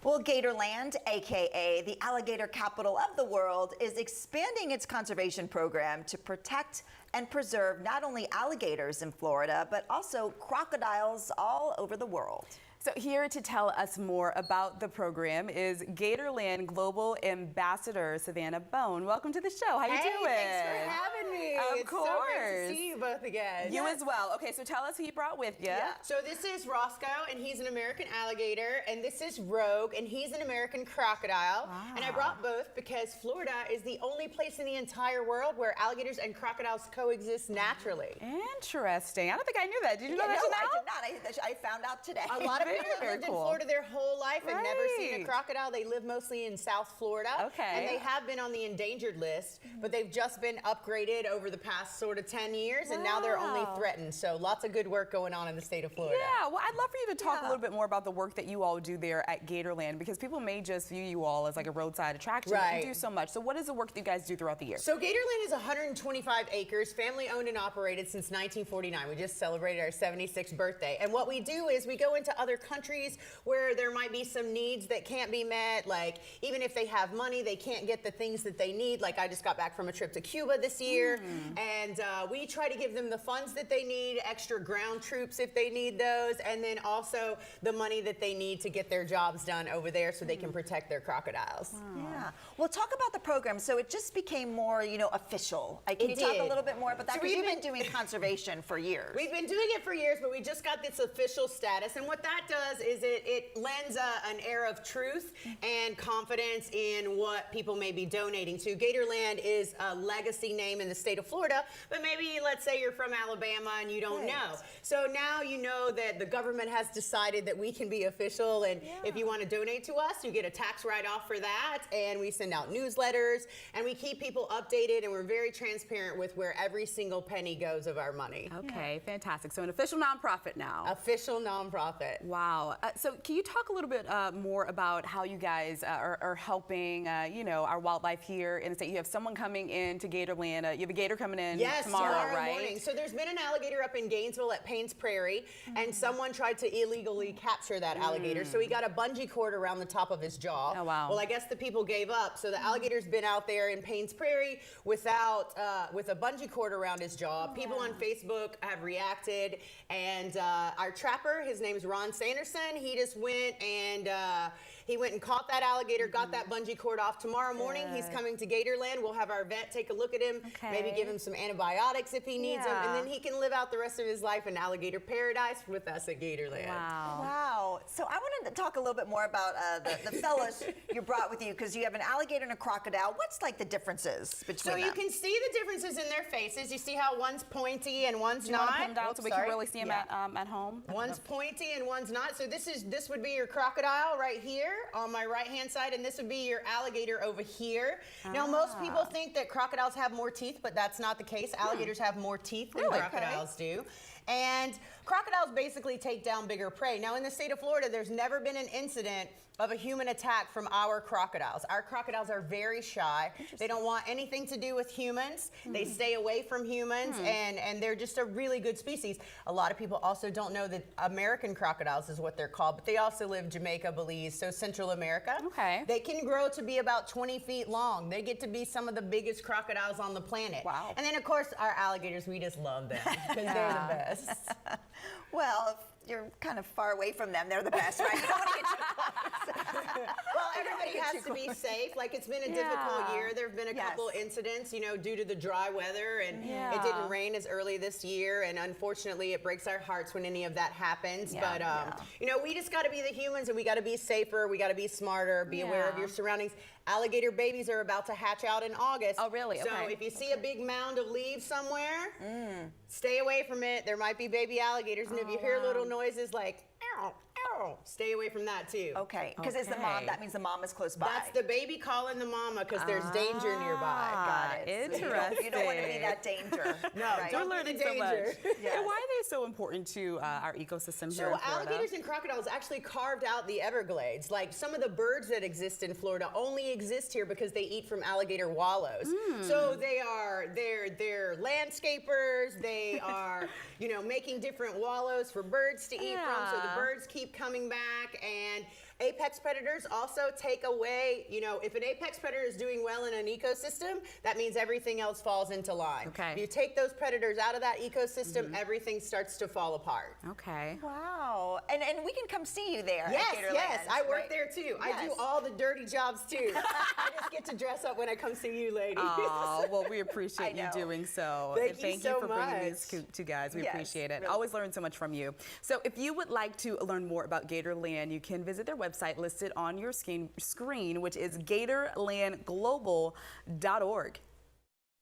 Well, Gatorland, aka the alligator capital of the world, is expanding its conservation program to protect and preserve not only alligators in Florida, but also crocodiles all over the world. So here to tell us more about the program is Gatorland Global Ambassador Savannah Bone. Welcome to the show. How you doing? Thanks for having me. Of course. So great to see you both again. You as well. Okay, so tell us who you brought with you. Yeah. So this is Roscoe, and he's an American alligator, and this is Rogue, and he's an American crocodile. Wow. And I brought both because Florida is the only place in the entire world where alligators and crocodiles coexist naturally. Interesting. I don't think I knew that. Did you know that? No, Janelle? I did not. I found out today. A lot of people have Very lived in cool. Florida their whole life and never seen a Right. crocodile. They live mostly in South Florida. Okay. And they have been on the endangered list, but they've just been upgraded over the past sort of 10 years, and now they're only Wow. threatened. So lots of good work going on in the state of Florida. Yeah, well, I'd love for you to talk a Yeah. little bit more about the work that you all do there at Gatorland, because people may just view you all as like a roadside attraction, but Right. you do so much. So what is the work that you guys do throughout the year? So Gatorland is 125 acres, family owned and operated since 1949. We just celebrated our 76th birthday. And what we do is we go into other countries where there might be some needs that can't be met. Like even if they have money, they can't get the things that they need. Like I just got back from a trip to Cuba this year, and we try to give them the funds that they need, extra ground troops if they need those, and then also the money that they need to get their jobs done over there so they can protect their crocodiles. Yeah. Well, talk about the program. So it just became more, official. Can you talk a did. little bit more about that? So Because we've you've been been- doing conservation for years. We've been doing it for years, but we just got this official status. And what that does is it lends an air of truth and confidence in what people may be donating to. Gatorland is a legacy name in the state of Florida, but maybe let's say you're from Alabama and you don't know. So now you know that the government has decided that we can be official, and if you want to donate to us, you get a tax write-off for that, and we send out newsletters, and we keep people updated, and we're very transparent with where every single penny goes of our money. Okay, fantastic. So an official nonprofit now. Official nonprofit. Wow. So can you talk a little bit more about how you guys are helping, our wildlife here in the state? You have someone coming in to Gatorland. You have a gator coming in tomorrow, right? Morning. So there's been an alligator up in Gainesville at Paynes Prairie, and someone tried to illegally capture that alligator. So he got a bungee cord around the top of his jaw. Oh, wow. Well, I guess the people gave up. So the alligator's been out there in Paynes Prairie without with a bungee cord around his jaw. People on Facebook have reacted, and our trapper, his name is Ron Sanderson, he just went and caught that alligator, got that bungee cord off. Tomorrow morning, he's coming to Gatorland. We'll have our vet take a look at him, maybe give him some antibiotics if he needs them, and then he can live out the rest of his life in alligator paradise with us at Gatorland. Wow. Wow. So I wanted to talk a little bit more about the fellows you brought with you, because you have an alligator and a crocodile. What's like the differences between So them? you can see the differences in their faces. You see how one's pointy and one's Do you want not. to put them down Oops, so we sorry. can really see them at home? One's pointy and one's not. So this would be your crocodile right here on my right hand side, and this would be your alligator over here. Now most people think that crocodiles have more teeth, but that's not the case. Alligators have more teeth than crocodiles do. And crocodiles basically take down bigger prey. Now in the state of Florida, there's never been an incident of a human attack from our crocodiles. Our crocodiles are very shy. They don't want anything to do with humans. They stay away from humans, and they're just a really good species. A lot of people also don't know that American crocodiles is what they're called, but they also live Jamaica, Belize, so Central America. Okay. They can grow to be about 20 feet long. They get to be some of the biggest crocodiles on the planet. Wow. And then of course our alligators, we just love them because they're the best. Well, if you're kind of far away from them, they're the best, right? You don't want to get too close. Well, everybody has to be safe. Like, it's been a difficult year. There have been a couple incidents, due to the dry weather, and it didn't rain as early this year, and unfortunately it breaks our hearts when any of that happens. But we just got to be the humans, and we got to be safer, we got to be smarter, be aware of your surroundings. Alligator babies are about to hatch out in August. Oh, really? So Okay. if you see a big mound of leaves somewhere, stay away from it. There might be baby alligators, and if you hear little noises like ow, ow, stay away from that too. Okay, because it's the mom. That means the mom is close by. That's the baby calling the mama because there's danger nearby. Got it. So Interesting. you don't want to be that danger. No, right? don't We're be learning the so much. danger. And why are they so important to our ecosystem here So in Florida? alligators and crocodiles actually carved out the Everglades. Like some of the birds that exist in Florida only exist here because they eat from alligator wallows. So they're landscapers. They are making different wallows for birds to eat from. So the birds keep coming back, and Apex predators also take away, if an apex predator is doing well in an ecosystem, that means everything else falls into line. Okay. If you take those predators out of that ecosystem, everything starts to fall apart. Okay. Wow. And we can come see you there. Yes, at Gatorland, yes, I work right? there too. I do Yes. all the dirty jobs too. I just get to dress up when I come see you, ladies. Oh, well, we appreciate you know. doing so. Thank And you thank so you for bringing much. these two guys. We Yes, appreciate it. really. Always learn so much from you. So if you would like to learn more about Gatorland, you can visit their website listed on your screen, which is gatorlandglobal.org.